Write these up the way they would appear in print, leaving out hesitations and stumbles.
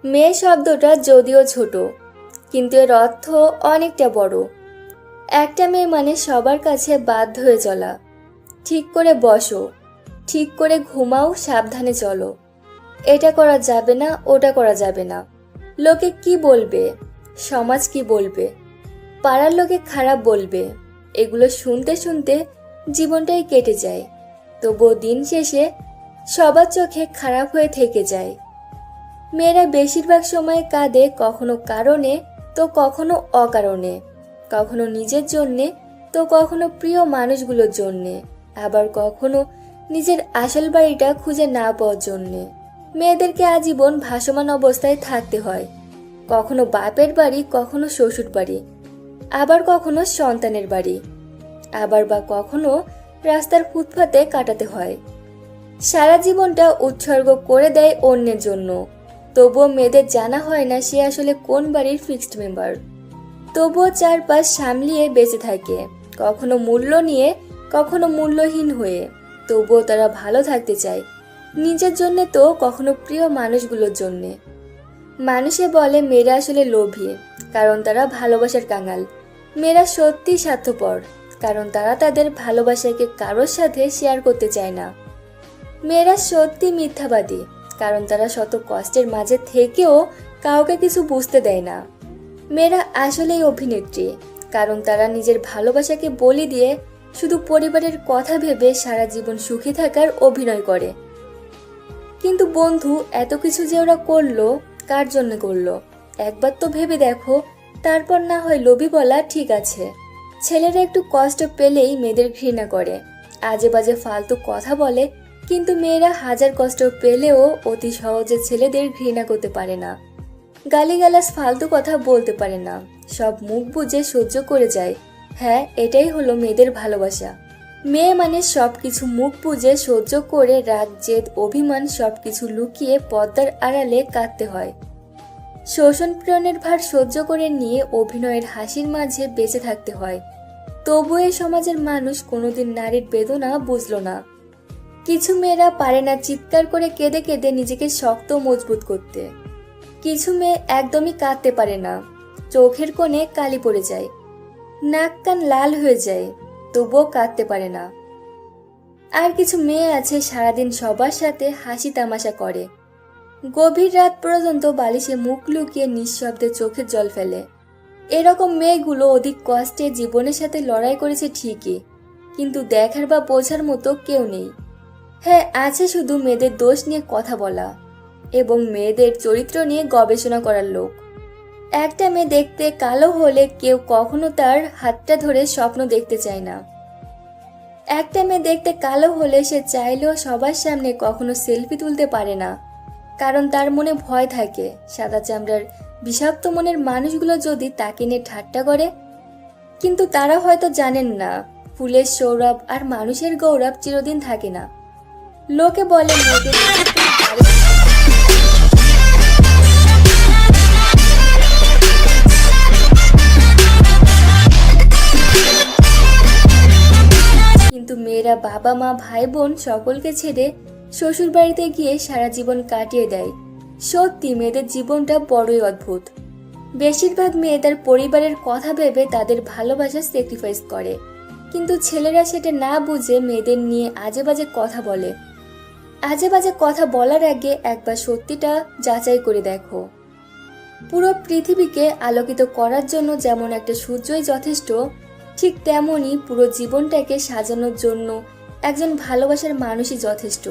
মেয়ে শব্দটা যদিও ছোট, কিন্তু এর অর্থ অনেকটা বড়। একটা মেয়ে মানে সবার কাছে বাধ্য হয়ে চলা। ঠিক করে বসো, ঠিক করে ঘুমাও, সাবধানে চলো, এটা করা যাবে না, ওটা করা যাবে না। লোকে কি বলবে, সমাজ কি বলবে, পাড়ার লোকে খারাপ বলবে, এগুলো শুনতে শুনতে জীবনটাই কেটে যায়। তবুও দিন শেষে সবার চোখে খারাপ হয়ে থেকে যায়। মেয়েরা বেশিরভাগ সময় কাঁদে, কখনো কারণে তো কখনো অকারণে, কখনো নিজের জন্যে তো কখনো প্রিয় মানুষগুলোর জন্যে, আবার কখনো নিজের আসল বাড়িটা খুঁজে না পাওয়ার জন্যে। মেয়েদেরকে আজীবন ভাসমান অবস্থায় থাকতে হয়, কখনো বাপের বাড়ি, কখনো শ্বশুর বাড়ি, আবার কখনো সন্তানের বাড়ি, আবার বা কখনো রাস্তার ফুটপাতে কাটাতে হয়। সারা জীবনটা উৎসর্গ করে দেয় অন্যের জন্য, তবুও মেয়েদের জানা হয় না সে আসলে কোন বাড়ির ফিক্সড মেম্বার। তবুও চারপাশ সামলিয়ে বেঁচে থাকে, কখনো মূল্য নিয়ে, কখনো মূল্যহীন হয়ে। তবুও তারা ভালো থাকতে চায়, নিজের জন্য তো কখনো প্রিয় মানুষগুলোর জন্যে। মানুষে বলে মেয়েরা আসলে লোভী, কারণ তারা ভালোবাসার কাঙাল। মেয়েরা সত্যি স্বার্থপর, কারণ তারা তাদের ভালোবাসাকে কারোর সাথে শেয়ার করতে চায় না। মেয়েরা সত্যি মিথ্যাবাদী, কারণ তারা শত কষ্টের মাঝে থেকেও কাউকে কিছু বুঝতে দেয় না। মেয়েরা আসলেই অভিনেত্রী, কারণ তারা নিজের ভালোবাসাকে বলি দিয়ে শুধু পরিবারের কথা ভেবে সারা জীবন সুখী থাকার অভিনয় করে। কিন্তু বন্ধু, এত কিছু যে ওরা করলো, কার জন্য করলো? একবার তো ভেবে দেখো, তারপর না হয় লোভী বলা ঠিক আছে। ছেলেরা একটু কষ্ট পেলেই মেয়েদের ঘৃণা করে, আজে বাজে ফালতু কথা বলে, কিন্তু মেয়েরা হাজার কষ্ট পেলেও অতি সহজে ছেলেদের ঘৃণা করতে পারে না। গালিগালাজ ফালতু কথা বলতে পারে না, সব মুখ বুজে সহ্য করে যায়। হ্যাঁ, এটাই হলো মেয়েদের ভালোবাসা। মেয়ে মানে সবকিছু মুখ বুজে সহ্য করে, রাগ, জেদ, অভিমান সবকিছু লুকিয়ে পর্দার আড়ালে কাঁদতে হয়। শোষণ পীড়নের ভার সহ্য করে নিয়ে অভিনয়ের হাসির মাঝে বেঁচে থাকতে হয়। তবু এই সমাজের মানুষ কোনোদিন নারীর বেদনা বুঝলো না। কিছু মেয়েরা পারে না চিৎকার করে কেঁদে কেঁদে নিজেকে শক্ত মজবুত করতে। কিছু মেয়ে একদমই কাঁদতে পারে না, চোখের কোণে কালি পড়ে যায়, নাক কান লাল হয়ে যায়, তবুও কাঁদতে পারে না। আর কিছু মেয়ে আছে সারাদিন সবার সাথে হাসি তামাশা করে, গভীর রাত পর্যন্ত বালিশে মুখ লুকিয়ে নিঃশব্দে চোখের জল ফেলে। এরকম মেয়েগুলো অধিক কষ্টে জীবনের সাথে লড়াই করেছে ঠিকই, কিন্তু দেখার বা বোঝার মতো কেউ নেই। হ্যাঁ, আছে শুধু মেয়েদের দোষ নিয়ে কথা বলা এবং মেয়েদের চরিত্র নিয়ে গবেষণা করার লোক। একটা মেয়ে দেখতে কালো হলে কেউ কখনো তার হাতটা ধরে স্বপ্ন দেখতে চায় না। একটা মেয়ে দেখতে কালো হলে সে চাইলেও সবার সামনে কখনো সেলফি তুলতে পারে না, কারণ তার মনে ভয় থাকে সাদা চামড়ার বিষাক্ত মনের মানুষগুলো যদি তাকে নিয়ে ঠাট্টা করে। কিন্তু তারা হয়তো জানেন না, ফুলের সৌরভ আর মানুষের গৌরব চিরদিন থাকে না। লোকে বলে মেয়েদের কিন্তু মেয়েরা বাবা মা ভাই বোন সকলকে ছেড়ে শ্বশুর বাড়িতে গিয়ে সারা জীবন কাটিয়ে দেয়। সত্যি মেয়েদের জীবনটা বড়ই অদ্ভুত। বেশিরভাগ মেয়ে তার পরিবারের কথা ভেবে তাদের ভালোবাসা স্যাক্রিফাইস করে, কিন্তু ছেলেরা সেটা না বুঝে মেয়েদের নিয়ে আজে বাজে কথা বলে। আজে বাজে কথা বলার আগে একবার সত্যিটা যাচাই করে দেখো। পুরো পৃথিবীকে আলোকিত করার জন্য যেমন একটা সূর্যই যথেষ্ট, ঠিক তেমনই পুরো জীবনটাকে সাজানোর জন্য একজন ভালোবাসার মানুষই যথেষ্ট।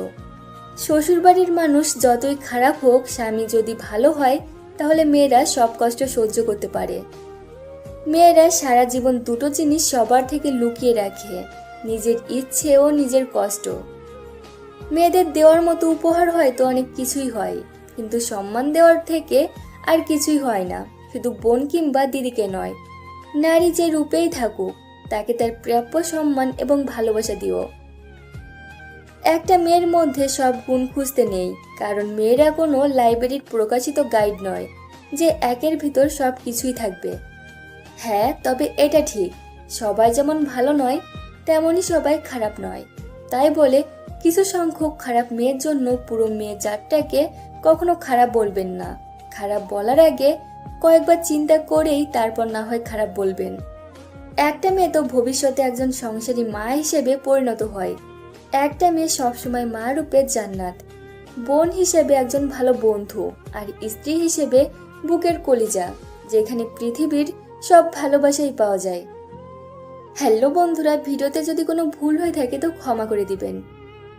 শ্বশুরবাড়ির মানুষ যতই খারাপ হোক, স্বামী যদি ভালো হয় তাহলে মেয়েরা সব কষ্ট সহ্য করতে পারে। মেয়েরা সারা জীবন দুটো জিনিস সবার থেকে লুকিয়ে রাখে, নিজের ইচ্ছে ও নিজের কষ্ট। মেয়েদের দেওয়ার মতো উপহার হয়তো অনেক কিছুই হয়, কিন্তু সম্মান দেওয়ার থেকে আর কিছুই হয় না, শুধু বোন কিংবা দিদিকে নয়। নারী যে রূপেই থাকুক, তাকে তার প্রাপ্য সম্মান এবং ভালোবাসা দিও। একটা মেয়ের মধ্যে সব গুণ খুঁজতে নেই, কারণ মেয়েরা কোনো লাইব্রেরির প্রকাশিত গাইড নয় যে একের ভিতর সব কিছুই থাকবে। হ্যাঁ, তবে এটা ঠিক, সবাই যেমন ভালো নয় তেমনই সবাই খারাপ নয়। তাই বলে কিছু সংখ্যক খারাপ মেয়ের জন্য পুরো মেয়ে জাতটাকে কখনো খারাপ বলবেন না, খারাপ বলার আগে কয়েকবার চিন্তা করেই তারপর না হয় খারাপ বলবেন। একটা মেয়ে তো ভবিষ্যতে একজন সংসারী মা হিসেবে পরিণত হয়। একটা মেয়ে সবসময় মা রূপে জান্নাত, বোন হিসেবে একজন ভালো বন্ধু, আর স্ত্রী হিসেবে বুকের কলিজা, যেখানে পৃথিবীর সব ভালোবাসাই পাওয়া যায়। হ্যালো বন্ধুরা, ভিডিওতে যদি কোনো ভুল হয়ে থাকে তো ক্ষমা করে দিবেন।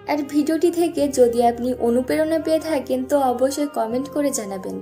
আর ভিডিওটি থেকে যদি আপনি অনুপ্রেরণা পেয়ে থাকেন তো অবশ্যই কমেন্ট করে জানাবেন।